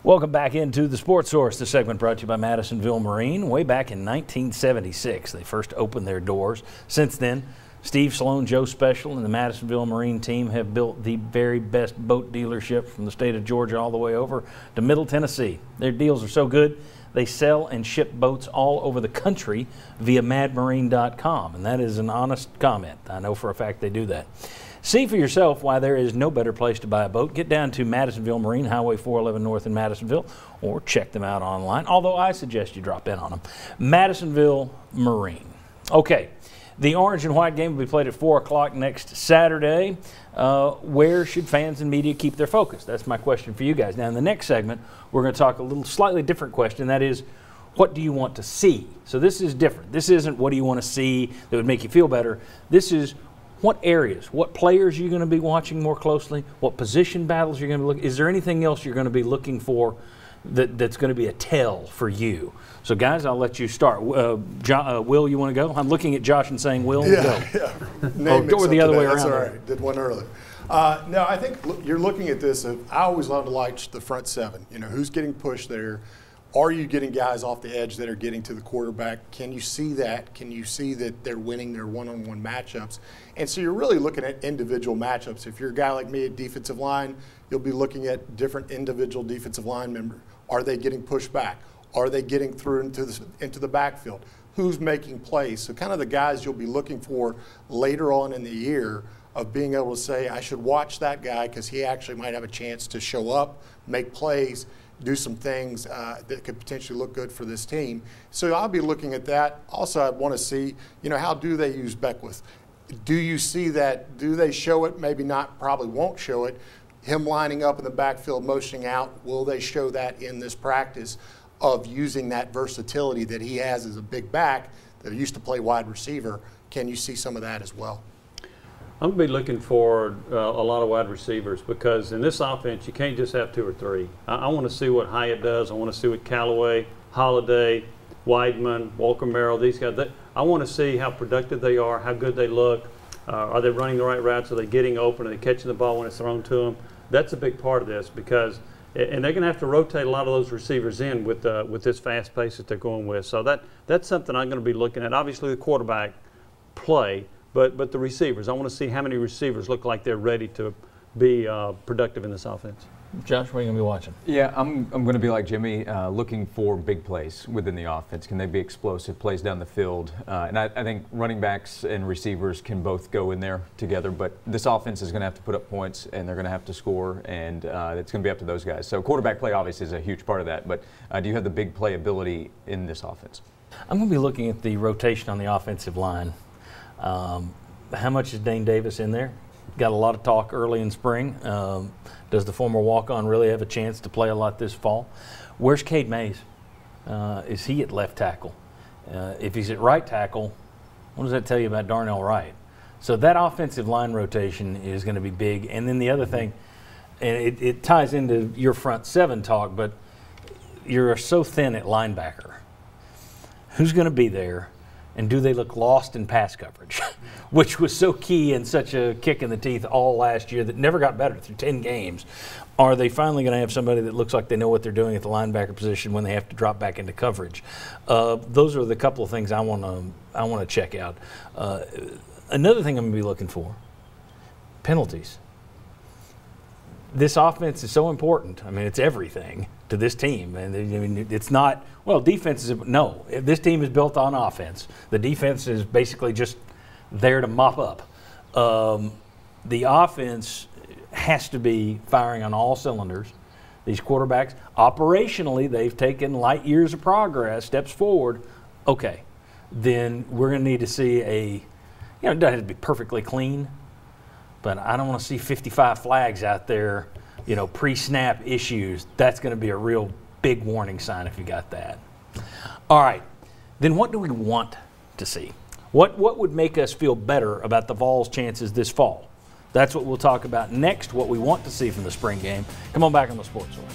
Welcome back into the Sports Source, the segment brought to you by Madisonville Marine. Way back in 1976, they first opened their doors. Since then, Steve Sloan, Joe Special, and the Madisonville Marine team have built the very best boat dealership from the state of Georgia all the way over to Middle Tennessee. Their deals are so good, they sell and ship boats all over the country via madmarine.com, and that is an honest comment. I know for a fact they do that. See for yourself why there is no better place to buy a boat. Get down to Madisonville Marine, Highway 411 North in Madisonville, or check them out online, although I suggest you drop in on them. Madisonville Marine. Okay, the orange and white game will be played at 4 o'clock next Saturday. Where should fans and media keep their focus? That's my question for you guys. Now, in the next segment, we're going to talk a little slightly different question, that is, what do you want to see? So this is different. This isn't what do you want to see that would make you feel better. This is what areas, what players you're going to be watching more closely, what position battles you're going to be looking. Is there anything else you're going to be looking for that's going to be a tell for you? So, guys, I'll let you start. Will, you want to go? I'm looking at Josh and saying, Will, go. Yeah. Or the other way around. That's all right. Did one earlier. No, I think you're looking at this. I always love to like the front seven. You know, who's getting pushed there? Are you getting guys off the edge that are getting to the quarterback? Can you see that? Can you see that they're winning their one-on-one matchups? And so you're really looking at individual matchups. If you're a guy like me at defensive line, you'll be looking at different individual defensive line members. Are they getting pushed back? Are they getting through into the backfield? Who's making plays? So kind of the guys you'll be looking for later on in the year of being able to say, I should watch that guy because he actually might have a chance to show up, make plays, do some things that could potentially look good for this team. So I'll be looking at that. Also, I want to see, how do they use Beckwith? Do you see that? Do they show it? Maybe not, probably won't show it. Him lining up in the backfield, motioning out, will they show that in this practice of using that versatility that he has as a big back that used to play wide receiver? Can you see some of that as well? I'm going to be looking for a lot of wide receivers because in this offense, you can't just have 2 or 3. I want to see what Hyatt does. I want to see what Callaway, Holiday, Weidman, Walker Merrill, these guys. I want to see how productive they are, how good they look. Are they running the right routes? Are they getting open? Are they catching the ball when it's thrown to them? That's a big part of this because, and they're going to have to rotate a lot of those receivers in with this fast pace that they're going with. So that's something I'm going to be looking at. Obviously, the quarterback play. But the receivers, I want to see how many receivers look like they're ready to be productive in this offense. Josh, what are you going to be watching? Yeah, I'm going to be like Jimmy, looking for big plays within the offense. Can they be explosive plays down the field? And I think running backs and receivers can both go in there together, but this offense is going to have to put up points, and they're going to have to score, and it's going to be up to those guys. So quarterback play obviously is a huge part of that, but do you have the big play ability in this offense? I'm going to be looking at the rotation on the offensive line. How much is Dane Davis in there? Got a lot of talk early in spring. Does the former walk-on really have a chance to play a lot this fall? Where's Cade Mays? Is he at left tackle? If he's at right tackle, what does that tell you about Darnell Wright? So that offensive line rotation is going to be big. And then the other thing, and it ties into your front seven talk, but you're so thin at linebacker. Who's going to be there? And do they look lost in pass coverage, which was so key and such a kick in the teeth all last year that never got better through 10 games? Are they finally going to have somebody that looks like they know what they're doing at the linebacker position when they have to drop back into coverage? Those are the couple of things I want to check out. Another thing I'm going to be looking for, penalties. This offense is so important. I mean, it's everything to this team. And I mean, it's not, well, defense is, no. This team is built on offense. The defense is basically just there to mop up. The offense has to be firing on all cylinders. These quarterbacks, operationally, they've taken light years of progress, steps forward. Okay, then we're going to need to see it doesn't have to be perfectly clean, but I don't want to see 55 flags out there, pre-snap issues. That's going to be a real big warning sign if you got that. All right, then what do we want to see? What would make us feel better about the Vols' chances this fall? That's what we'll talk about next, what we want to see from the spring game. Come on back on the Sports Source.